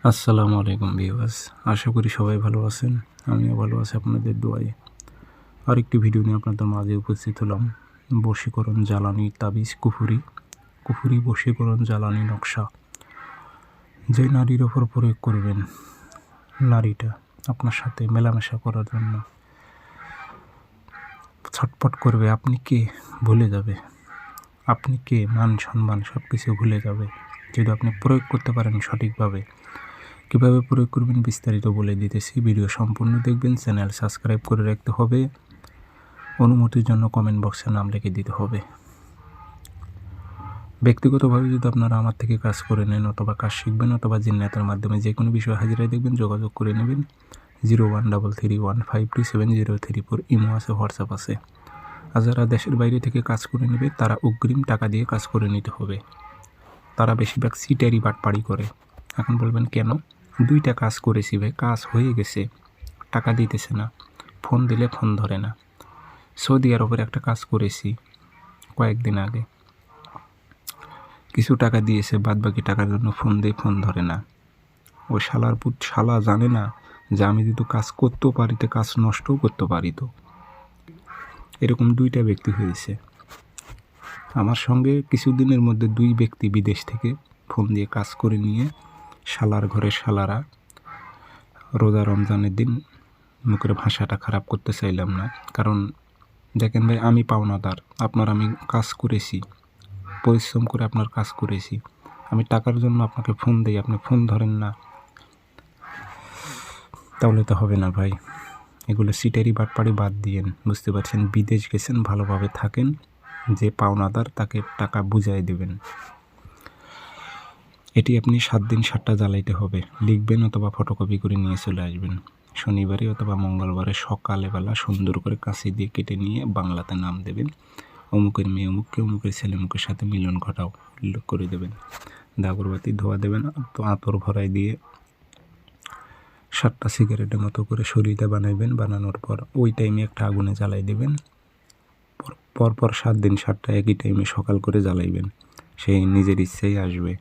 আসসালামু আলাইকুম ভিউয়ার্স, আশা করি সবাই ভালো আছেন। আমিও ভালো আছি আপনাদের দোয়ায়। আরেকটি ভিডিও নিয়ে আপনাদের মাঝে উপস্থিত হলাম। বশীকরণ জ্বালানি তাবিজ কুফুরি বশীকরণ জ্বালানি নকশা। যে নারীর ওপর প্রয়োগ করবেন, নারীটা আপনার সাথে মেলামেশা করার জন্য ছটফট করবে। আপনি কে ভুলে যাবে, আপনি কে মান সম্মান সব কিছু ভুলে যাবে যদি আপনি প্রয়োগ করতে পারেন সঠিকভাবে। কীভাবে প্রয়োগ করবেন বিস্তারিত বলে দিতেছি, ভিডিও সম্পূর্ণ দেখবেন। চ্যানেল সাবস্ক্রাইব করে রাখতে হবে, অনুমতির জন্য কমেন্ট বক্সে নাম লিখে দিতে হবে। ব্যক্তিগতভাবে যদি আপনারা আমার থেকে কাজ করে নেন অথবা কাজ শিখবেন অথবা জিন্নাতের মাধ্যমে যে কোনো বিষয়ে হাজিরায় দেখবেন, যোগাযোগ করে নেবেন। 0133152703 ইমো আছে, হোয়াটসঅ্যাপ আছে। আর যারা দেশের বাইরে থেকে কাজ করে নেবে তারা অগ্রিম টাকা দিয়ে কাজ করে নিতে হবে। তারা বেশিরভাগ সিটারি বাটপাড়ি করে। এখন বলবেন কেন? 2টা কাজ করেছি ভাই, কাজ হয়ে গেছে, টাকা দিতেছে না, ফোন দিলে ফোন ধরে না। সৌদি আরবের একটা কাজ করেছি কয়েকদিন আগে, কিছু টাকা দিয়েছে, বাদ বাকি টাকার জন্য ফোন দিয়ে ফোন ধরে না। ওই শালার পুত শালা জানে না যে আমি যদি কাজ করতেও পারি তো কাজ নষ্টও করতে পারি। তো এরকম 2টা ব্যক্তি হয়েছে আমার সঙ্গে। কিছুদিনের মধ্যে 2 ব্যক্তি বিদেশ থেকে ফোন দিয়ে কাজ করে নিয়ে শালার ঘরে শালারা। রোজা রমজানের দিন মুখের ভাষাটা খারাপ করতে চাইলাম না, কারণ দেখেন ভাই, আমি পাওনাদার। আমি কাজ করেছি, পরিশ্রম করে আপনার কাজ করেছি। আমি টাকার জন্য আপনাকে ফোন দিই, আপনি ফোন ধরেন না, তাহলে তো হবে না ভাই। এগুলো সিটারি বাটপাড়ি বাদ দিয়েন, বুঝতে পারছেন? বিদেশ গেছেন, ভালোভাবে থাকেন, যে পাওনাদার তাকে টাকা বুঝাই দেবেন। এটি আপনি 7 দিন 7টা জ্বালাইতে হবে, লিখবেন অথবা ফটোকপি করে নিয়ে চলে আসবেন। শনিবারে অথবা মঙ্গলবারে সকালবেলা সুন্দর করে কাঁচি দিয়ে কেটে নিয়ে বাংলাতে নাম দেবেন। অমুকের মেয়ে অমুককে, অমুকের ছেলে অমুকের সাথে মিলন ঘটাও উল্লেখ করে দেবেন। আগরবাতি ধোয়া দেবেন, তো আতর ভরাই দিয়ে 7টা সিগারেটের মতো করে শরীরটা বানাইবেন। বানানোর পর ওই টাইমে একটা আগুনে জ্বালাই দেবেন। পরপর 7 দিন 7টা একই টাইমে সকাল করে জ্বালাইবেন। সেই নিজের ইচ্ছাই আসবে।